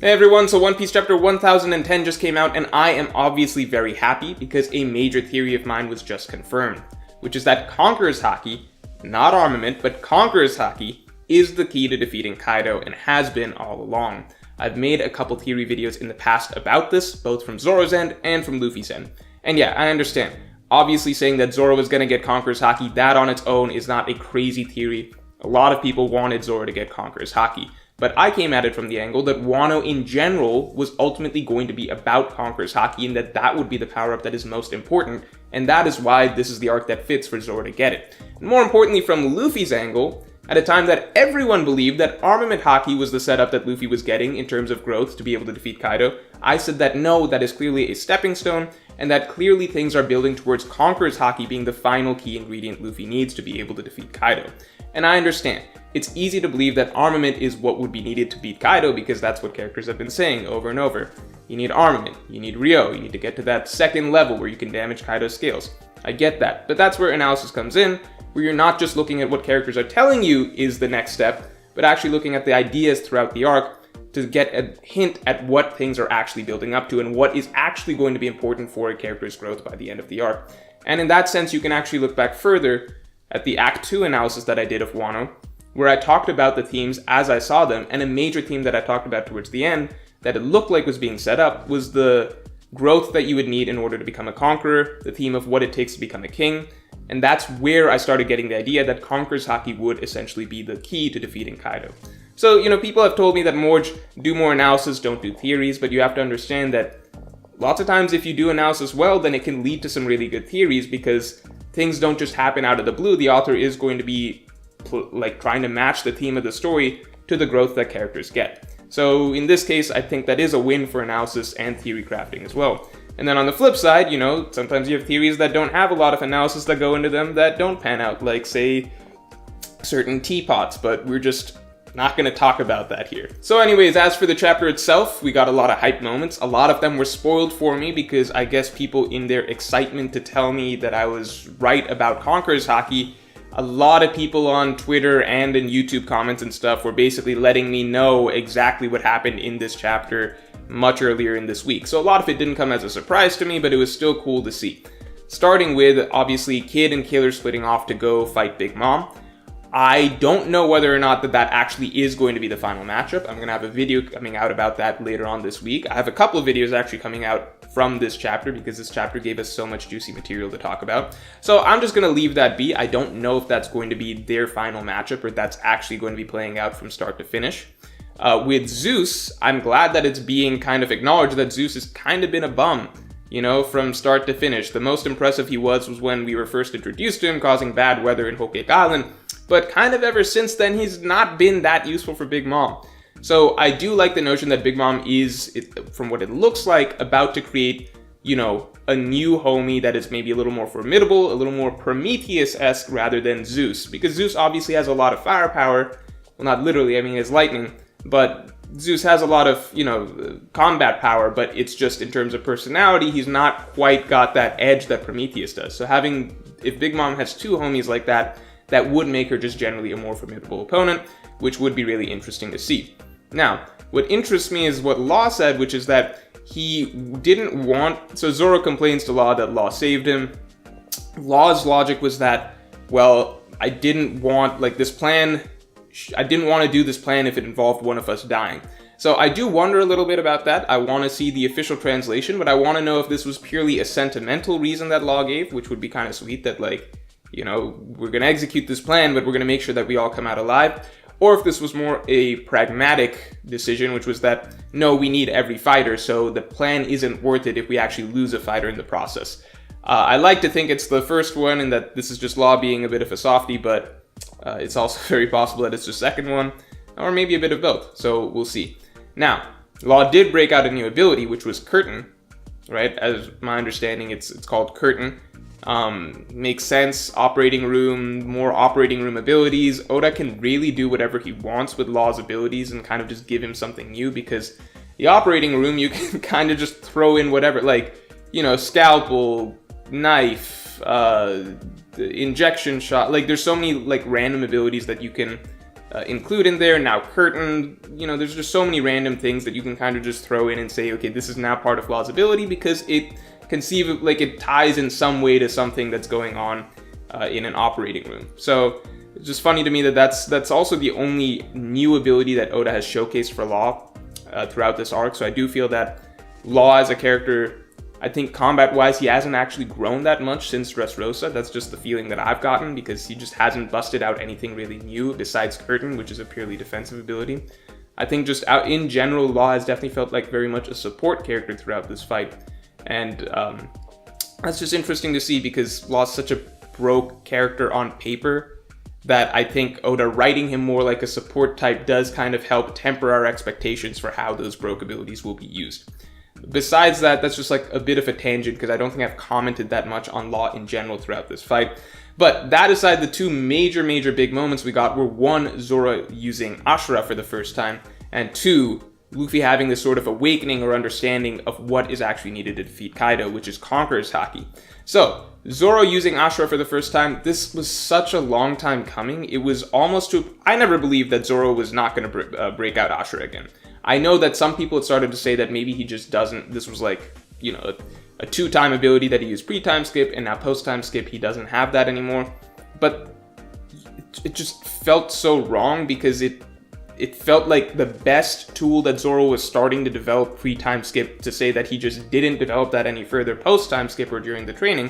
Hey everyone, so One Piece chapter 1010 just came out, and I am obviously very happy because a major theory of mine was just confirmed, which is that Conqueror's Haki, not armament, but Conqueror's Haki, is the key to defeating Kaido and has been all along. I've made a couple theory videos in the past about this, both from Zoro's end and from Luffy's end. And yeah, I understand. Obviously saying that Zoro was going to get Conqueror's Haki, that on its own is not a crazy theory. A lot of people wanted Zoro to get Conqueror's Haki. But I came at it from the angle that Wano in general was ultimately going to be about Conqueror's Haki, and that would be the power-up that is most important, and that is why this is the arc that fits for Zoro to get it. And more importantly, from Luffy's angle, at a time that everyone believed that Armament Haki was the setup that Luffy was getting in terms of growth to be able to defeat Kaido, I said that no, that is clearly a stepping stone, and that clearly things are building towards Conqueror's Haki being the final key ingredient Luffy needs to be able to defeat Kaido. And I understand. It's easy to believe that armament is what would be needed to beat Kaido because that's what characters have been saying over and over. You need armament, you need Ryo, you need to get to that second level where you can damage Kaido's scales. I get that, but that's where analysis comes in, where you're not just looking at what characters are telling you is the next step, but actually looking at the ideas throughout the arc to get a hint at what things are actually building up to and what is actually going to be important for a character's growth by the end of the arc. And in that sense, you can actually look back further at the Act 2 analysis that I did of Wano, where I talked about the themes as I saw them, and a major theme that I talked about towards the end that it looked like was being set up was the growth that you would need in order to become a conqueror, the theme of what it takes to become a king, and that's where I started getting the idea that Conqueror's Haki would essentially be the key to defeating Kaido. So, people have told me that Morge, do more analysis, don't do theories, but you have to understand that lots of times if you do analysis well, then it can lead to some really good theories because things don't just happen out of the blue. The author is going to be trying to match the theme of the story to the growth that characters get. So in this case, I think that is a win for analysis and theory crafting as well. And then on the flip side, sometimes you have theories that don't have a lot of analysis that go into them that don't pan out, like say certain teapots, but we're just not going to talk about that here. So anyways, as for the chapter itself, we got a lot of hype moments. A lot of them were spoiled for me because I guess people in their excitement to tell me that I was right about Conqueror's Haki, a lot of people on Twitter and in YouTube comments and stuff were basically letting me know exactly what happened in this chapter much earlier in this week. So a lot of it didn't come as a surprise to me, but it was still cool to see. Starting with, obviously, Kid and Killer splitting off to go fight Big Mom. I don't know whether or not that actually is going to be the final matchup. I'm going to have a video coming out about that later on this week. I have a couple of videos actually coming out from this chapter because this chapter gave us so much juicy material to talk about. So I'm just going to leave that be. I don't know if that's going to be their final matchup or that's actually going to be playing out from start to finish. With Zeus, I'm glad that it's being kind of acknowledged that Zeus has kind of been a bum, from start to finish. The most impressive he was when we were first introduced to him, causing bad weather in Whole Cake Island. But kind of ever since then, he's not been that useful for Big Mom. So I do like the notion that Big Mom is, from what it looks like, about to create, a new homie that is maybe a little more formidable, a little more Prometheus-esque rather than Zeus. Because Zeus obviously has a lot of firepower. Well, not literally, it's lightning. But Zeus has a lot of, combat power, but it's just in terms of personality, he's not quite got that edge that Prometheus does. So if Big Mom has two homies like that, that would make her just generally a more formidable opponent, which would be really interesting to see. Now, what interests me is what Law said, which is that he didn't want... So Zoro complains to Law that Law saved him. Law's logic was that, well, I didn't want to do this plan if it involved one of us dying. So I do wonder a little bit about that. I want to see the official translation, but I want to know if this was purely a sentimental reason that Law gave, which would be kind of sweet that, we're going to execute this plan, but we're going to make sure that we all come out alive. Or if this was more a pragmatic decision, which was that, no, we need every fighter, so the plan isn't worth it if we actually lose a fighter in the process. I like to think it's the first one and that this is just Law being a bit of a softie, but it's also very possible that it's the second one, or maybe a bit of both, so we'll see. Now, Law did break out a new ability, which was Curtain, right? As my understanding, it's called Curtain. Makes sense, operating room, more operating room abilities. Oda can really do whatever he wants with Law's abilities and kind of just give him something new because the operating room, you can kind of just throw in whatever, scalpel, knife, injection shot. There's so many, random abilities that you can include in there. Now Curtain, there's just so many random things that you can kind of just throw in and say, okay, this is now part of Law's ability because it it ties in some way to something that's going on in an operating room. So it's just funny to me that that's also the only new ability that Oda has showcased for Law throughout this arc. So I do feel that Law as a character, I think combat-wise, he hasn't actually grown that much since Dressrosa. That's just the feeling that I've gotten, because he just hasn't busted out anything really new besides Curtain, which is a purely defensive ability. I think just out in general, Law has definitely felt like very much a support character throughout this fight. And that's just interesting to see, because Law's such a broke character on paper that I think Oda writing him more like a support type does kind of help temper our expectations for how those broke abilities will be used. Besides that, that's just like a bit of a tangent, because I don't think I've commented that much on Law in general throughout this fight. But that aside, the two major big moments we got were, one, Zoro using Ashura for the first time, and two, Luffy having this sort of awakening or understanding of what is actually needed to defeat Kaido, which is Conqueror's Haki. So, Zoro using Ashura for the first time, this was such a long time coming. It was almost to... I never believed that Zoro was not going to break out Ashura again. I know that some people had started to say that maybe he just doesn't... This was like, a two-time ability that he used pre-time skip, and now post-time skip he doesn't have that anymore. But it just felt so wrong, because it felt like the best tool that Zoro was starting to develop pre-time skip, to say that he just didn't develop that any further post-time skip or during the training,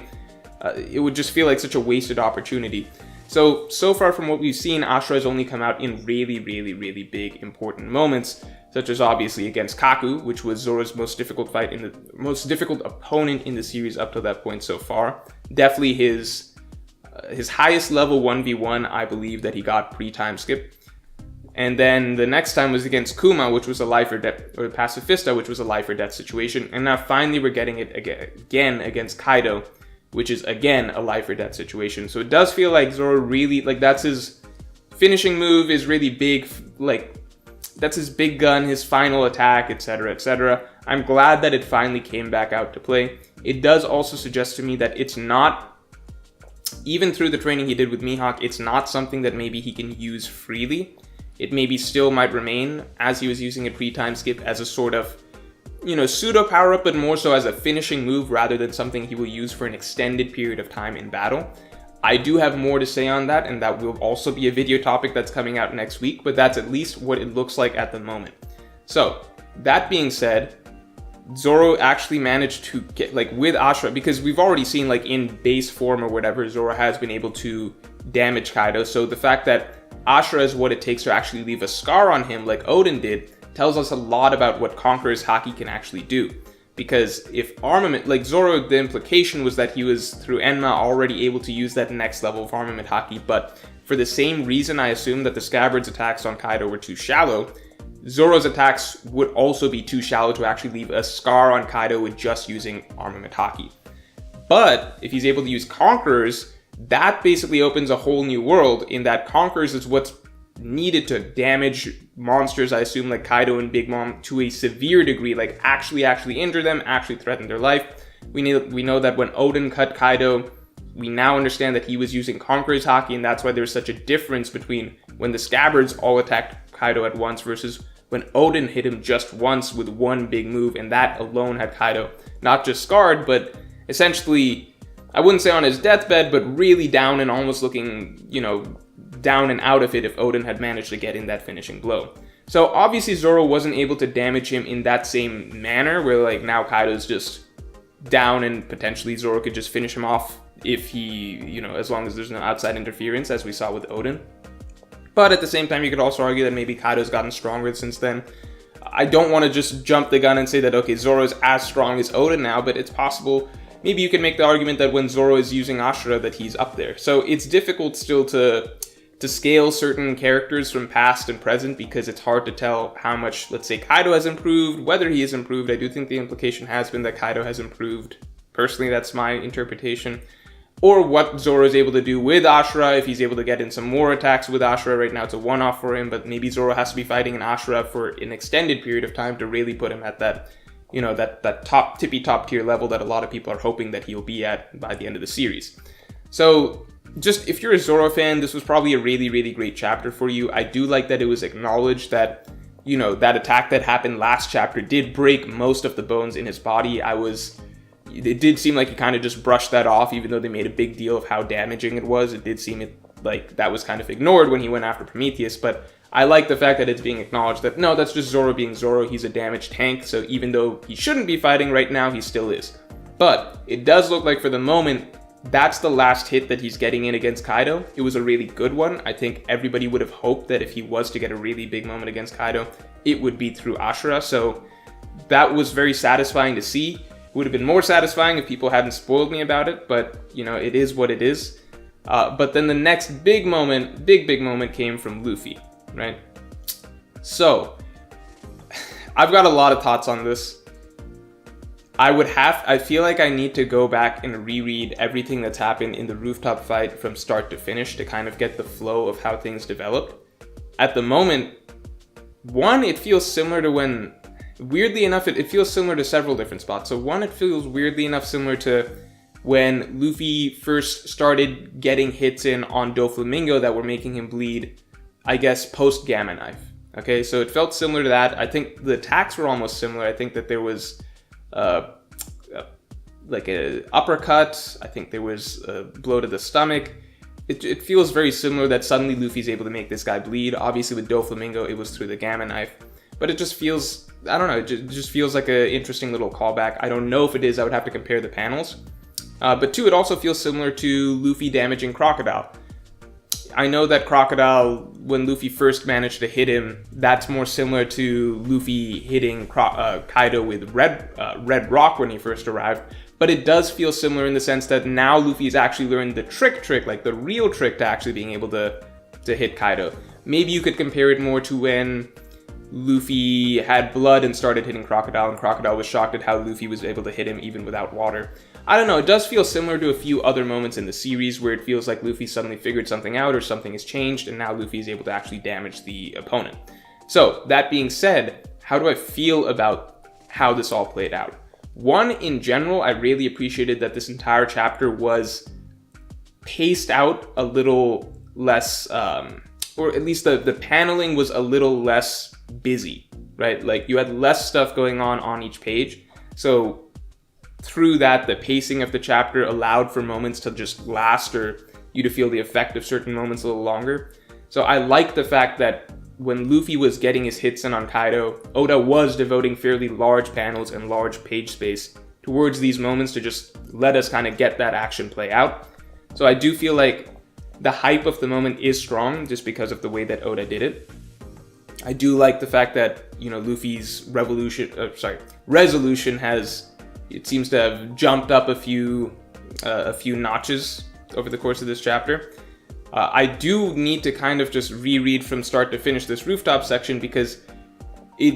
it would just feel like such a wasted opportunity. So far from what we've seen, Ashura has only come out in really big, important moments, such as obviously against Kaku, which was Zoro's most difficult fight, most difficult opponent in the series up to that point so far. Definitely his highest level 1v1, I believe, that he got pre-time skip. And then the next time was against Kuma, which was a life or death, or Pacifista, which was a life or death situation. And now finally we're getting it again against Kaido, which is again a life or death situation. So it does feel like Zoro really, that's his finishing move, is really big, that's his big gun, his final attack, etc., etc. I'm glad that it finally came back out to play. It does also suggest to me that it's not, even through the training he did with Mihawk, it's not something that maybe he can use freely. It maybe still might remain, as he was using a pre-time skip, as a sort of, pseudo power-up, but more so as a finishing move rather than something he will use for an extended period of time in battle. I do have more to say on that, and that will also be a video topic that's coming out next week, but that's at least what it looks like at the moment. So, that being said, Zoro actually managed to get, with Ashura, because we've already seen, in base form or whatever, Zoro has been able to damage Kaido, so the fact that Ashura is what it takes to actually leave a scar on him, like Oden did, tells us a lot about what Conqueror's Haki can actually do. Because if armament, Zoro, the implication was that he was, through Enma, already able to use that next level of armament Haki, but for the same reason I assume that the Scabbard's attacks on Kaido were too shallow, Zoro's attacks would also be too shallow to actually leave a scar on Kaido with just using armament Haki. But if he's able to use Conquerors, that basically opens a whole new world, in that Conquerors is what's needed to damage monsters, I assume, like Kaido and Big Mom, to a severe degree, actually injure them, actually threaten their life. We know that when Oden cut Kaido, we now understand that he was using Conqueror's Haki, and that's why there's such a difference between when the Scabbards all attacked Kaido at once versus when Oden hit him just once with one big move, and that alone had Kaido not just scarred, but essentially, I wouldn't say on his deathbed, but really down and almost looking, down and out of it if Oden had managed to get in that finishing blow. So obviously Zoro wasn't able to damage him in that same manner, where now Kaido's just down and potentially Zoro could just finish him off if he, as long as there's no outside interference, as we saw with Oden. But at the same time, you could also argue that maybe Kaido's gotten stronger since then. I don't want to just jump the gun and say that, okay, Zoro's as strong as Oden now, but it's possible. Maybe you can make the argument that when Zoro is using Ashura, that he's up there. So it's difficult still to scale certain characters from past and present, because it's hard to tell how much, let's say, Kaido has improved, whether he has improved. I do think the implication has been that Kaido has improved. Personally, that's my interpretation. Or what Zoro is able to do with Ashura, if he's able to get in some more attacks with Ashura. Right now it's a one-off for him, but maybe Zoro has to be fighting an Ashura for an extended period of time to really put him at that, that top tier level that a lot of people are hoping that he'll be at by the end of the series. So just if you're a Zoro fan, this was probably a really, really great chapter for you. I do like that it was acknowledged that, you know, that attack that happened last chapter did break most of the bones in his body. It did seem like he kind of just brushed that off, even though they made a big deal of how damaging it was. It did seem like that was kind of ignored when he went after Prometheus, but I like the fact that it's being acknowledged that, no, that's just Zoro being Zoro. He's a damaged tank, so even though he shouldn't be fighting right now, he still is. But it does look like for the moment, that's the last hit that he's getting in against Kaido. It was a really good one. I think everybody would have hoped that if he was to get a really big moment against Kaido, it would be through Ashura. So that was very satisfying to see. It would have been more satisfying if people hadn't spoiled me about it, but, you know, it is what it is. But then the next big moment came from Luffy, right? So I've got a lot of thoughts on this. I feel like I need to go back and reread everything that's happened in the rooftop fight from start to finish to kind of get the flow of how things developed. At the moment, one, it feels similar to when, weirdly enough, it feels similar to several different spots. So one, it feels weirdly enough similar to when Luffy first started getting hits in on Doflamingo that were making him bleed, I guess, post Gamma Knife. Okay, so it felt similar to that. I think the attacks were almost similar. I think that there was like a uppercut. I think there was a blow to the stomach. It feels very similar that suddenly Luffy's able to make this guy bleed. Obviously with Doflamingo, it was through the Gamma Knife. But it just feels, I don't know, it just feels like an interesting little callback. I don't know if it is. I would have to compare the panels. But two, it also feels similar to Luffy damaging Crocodile. I know that Crocodile, when Luffy first managed to hit him, that's more similar to Luffy hitting Kaido with Red Rock when he first arrived. But it does feel similar in the sense that now Luffy's actually learned the trick, like the real trick to actually being able to hit Kaido. Maybe you could compare it more to when Luffy had blood and started hitting Crocodile, and Crocodile was shocked at how Luffy was able to hit him even without water. I don't know, it does feel similar to a few other moments in the series where it feels like Luffy suddenly figured something out or something has changed, and now Luffy is able to actually damage the opponent. So, that being said, how do I feel about how this all played out? One, in general, I really appreciated that this entire chapter was paced out a little less, or at least the paneling was a little less busy, right? Like, you had less stuff going on each page. So, through that, the pacing of the chapter allowed for moments to just last or you to feel the effect of certain moments a little longer. So I like the fact that when Luffy was getting his hits in on Kaido, Oda was devoting fairly large panels and large page space towards these moments to just let us kind of get that action play out. So I do feel like the hype of the moment is strong just because of the way that Oda did it. I do like the fact that, you know, Luffy's resolution has, it seems to have jumped up a few notches over the course of this chapter. I do need to kind of just reread from start to finish this rooftop section because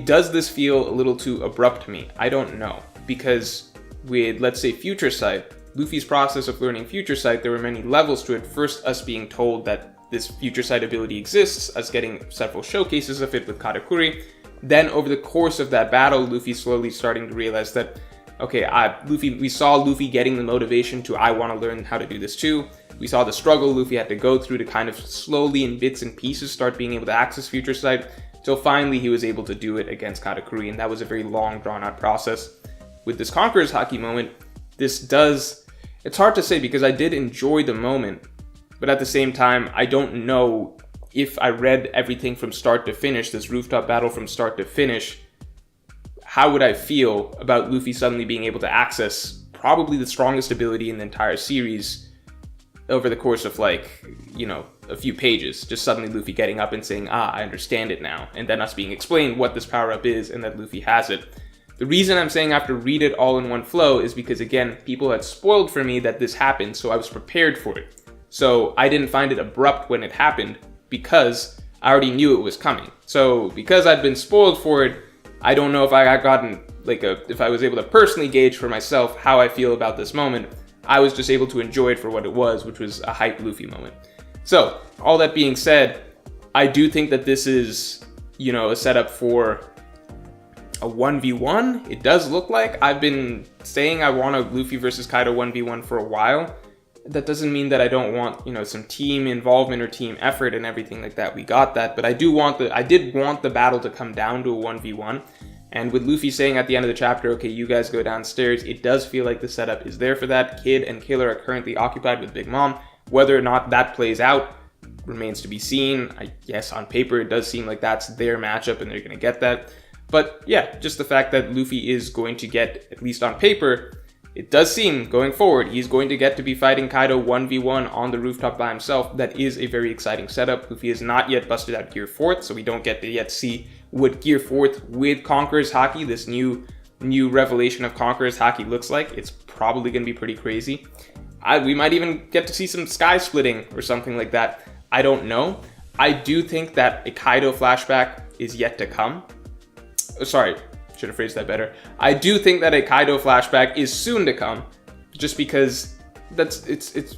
does this feel a little too abrupt to me? I don't know. Because with, let's say, Future Sight, Luffy's process of learning Future Sight, there were many levels to it. First, us being told that this Future Sight ability exists, us getting several showcases of it with Katakuri. Then over the course of that battle, Luffy slowly starting to realize that, okay, we saw Luffy getting the motivation to, I want to learn how to do this too. We saw the struggle Luffy had to go through to kind of slowly in bits and pieces start being able to access Future Sight, till finally he was able to do it against Katakuri, and that was a very long, drawn-out process. With this Conqueror's Haki moment, it's hard to say because I did enjoy the moment, but at the same time, I don't know if I read everything from start to finish, this rooftop battle from start to finish, how would I feel about Luffy suddenly being able to access probably the strongest ability in the entire series over the course of, like, you know, a few pages. Just suddenly Luffy getting up and saying, I understand it now. And then us being explained what this power-up is and that Luffy has it. The reason I'm saying I have to read it all in one flow is because, again, people had spoiled for me that this happened, so I was prepared for it. So I didn't find it abrupt when it happened because I already knew it was coming. So because I'd been spoiled for it, I don't know if I got gotten, if I was able to personally gauge for myself how I feel about this moment. I was just able to enjoy it for what it was, which was a hype Luffy moment. So, all that being said, I do think that this is, you know, a setup for a 1v1. It does look like. I've been saying I want a Luffy versus Kaido 1v1 for a while. that doesn't mean that I don't want, you know, some team involvement or team effort and everything like that. We got that, but I did want the battle to come down to a 1v1. And with Luffy saying at the end of the chapter, okay, you guys go downstairs, it does feel like the setup is there for that. Kid and Killer are currently occupied with Big Mom. Whether or not that plays out remains to be seen. I guess on paper it does seem like that's their matchup and they're going to get that. But yeah, just the fact that Luffy is going to get, at least on paper, it does seem going forward, he's going to get to be fighting Kaido 1v1 on the rooftop by himself. That is a very exciting setup. Luffy has not yet busted out Gear 4th, so we don't get to yet see what Gear 4th with Conqueror's Haki, this new revelation of Conqueror's Haki, looks like. It's probably going to be pretty crazy. We might even get to see some sky splitting or something like that. I don't know. I do think that a Kaido flashback is yet to come. Sorry, should have phrased that better. I do think that a Kaido flashback is soon to come, just because it's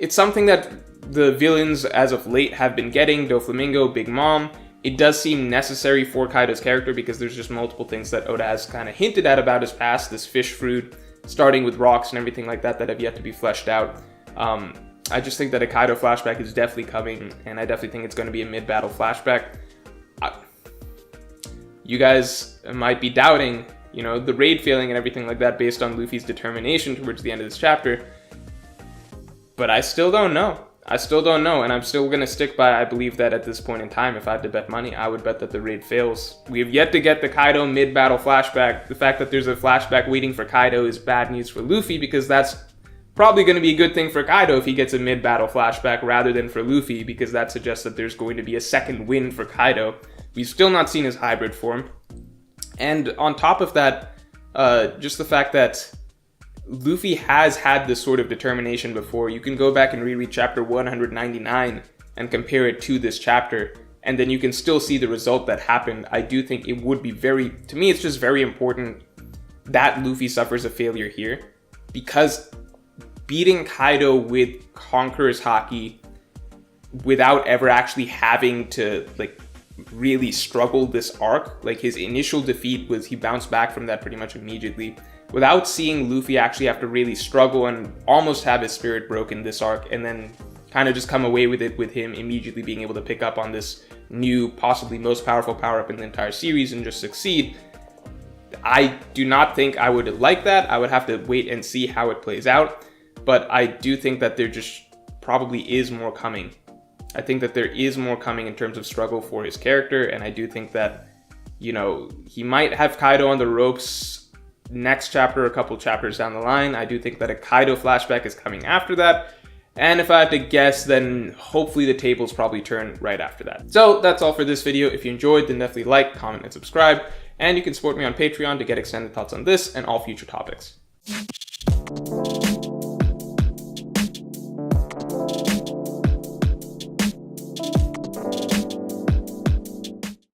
something that the villains as of late have been getting. Doflamingo, Big Mom. It does seem necessary for Kaido's character because there's just multiple things that Oda has kind of hinted at about his past, this fish fruit, starting with rocks and everything like that have yet to be fleshed out. I just think that a Kaido flashback is definitely coming, and I definitely think it's going to be a mid-battle flashback. You guys might be doubting, you know, the raid failing and everything like that based on Luffy's determination towards the end of this chapter. But I still don't know. And I'm still going to stick by, I believe that at this point in time, if I had to bet money, I would bet that the raid fails. We have yet to get the Kaido mid-battle flashback. The fact that there's a flashback waiting for Kaido is bad news for Luffy, because that's probably going to be a good thing for Kaido if he gets a mid-battle flashback rather than for Luffy, because that suggests that there's going to be a second win for Kaido. We've still not seen his hybrid form. And on top of that, just the fact that Luffy has had this sort of determination before. You can go back and reread chapter 199 and compare it to this chapter, and then you can still see the result that happened. I do think it would be to me, it's just very important that Luffy suffers a failure here, because beating Kaido with Conqueror's Haki without ever actually having to, like, really struggle this arc, like his initial defeat was, he bounced back from that pretty much immediately. Without seeing Luffy actually have to really struggle and almost have his spirit broken this arc, and then kind of just come away with it with him immediately being able to pick up on this new, possibly most powerful power-up in the entire series and just succeed, I do not think I would like that. I would have to wait and see how it plays out, but I do think that there just probably is more coming. I think that there is more coming in terms of struggle for his character, and I do think that, you know, he might have Kaido on the ropes next chapter, a couple chapters down the line. I do think that a Kaido flashback is coming after that, and if I had to guess, then hopefully the tables probably turn right after that. So that's all for this video. If you enjoyed, then definitely like, comment, and subscribe, and you can support me on Patreon to get extended thoughts on this and all future topics.